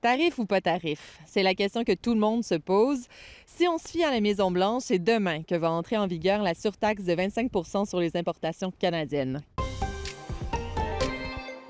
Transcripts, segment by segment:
Tarif ou pas tarif? C'est la question que tout le monde se pose. Si on se fie à la Maison-Blanche, c'est demain que va entrer en vigueur la surtaxe de 25 sur les importations canadiennes.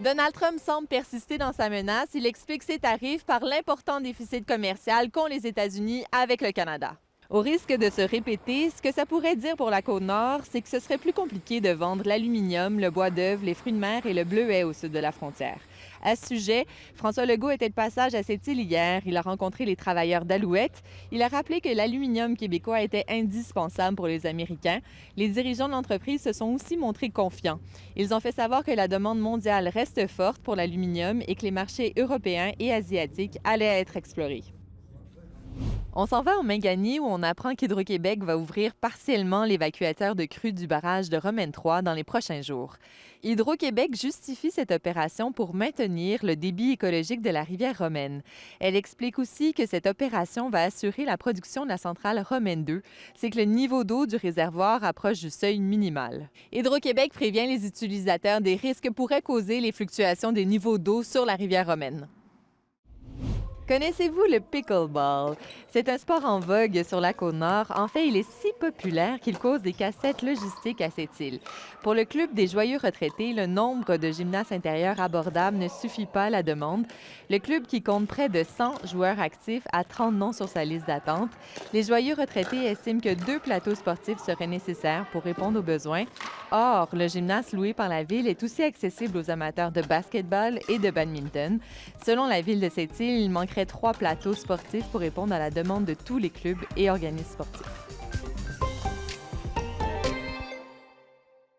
Donald Trump semble persister dans sa menace. Il explique ses tarifs par l'important déficit commercial qu'ont les États-Unis avec le Canada. Au risque de se répéter, ce que ça pourrait dire pour la Côte-Nord, c'est que ce serait plus compliqué de vendre l'aluminium, le bois d'œuvre, les fruits de mer et le bleuet au sud de la frontière. À ce sujet, François Legault était de passage à cette île hier. Il a rencontré les travailleurs d'Alouette. Il a rappelé que l'aluminium québécois était indispensable pour les Américains. Les dirigeants de l'entreprise se sont aussi montrés confiants. Ils ont fait savoir que la demande mondiale reste forte pour l'aluminium et que les marchés européens et asiatiques allaient être explorés. On s'en va en Mingani où on apprend qu'Hydro-Québec va ouvrir partiellement l'évacuateur de crue du barrage de Romaine 3 dans les prochains jours. Hydro-Québec justifie cette opération pour maintenir le débit écologique de la rivière Romaine. Elle explique aussi que cette opération va assurer la production de la centrale Romaine 2, c'est que le niveau d'eau du réservoir approche du seuil minimal. Hydro-Québec prévient les utilisateurs des risques que pourraient causer les fluctuations des niveaux d'eau sur la rivière Romaine. Connaissez-vous le pickleball? C'est un sport en vogue sur la Côte-Nord. En fait, il est si populaire qu'il cause des cassettes logistiques à cette île. Pour le Club des joyeux retraités, le nombre de gymnases intérieurs abordables ne suffit pas à la demande. Le club, qui compte près de 100 joueurs actifs, a 30 noms sur sa liste d'attente. Les joyeux retraités estiment que 2 plateaux sportifs seraient nécessaires pour répondre aux besoins. Or, le gymnase loué par la ville est aussi accessible aux amateurs de basketball et de badminton. Selon la ville de cette île, il manquerait 3 plateaux sportifs pour répondre à la demande de tous les clubs et organismes sportifs.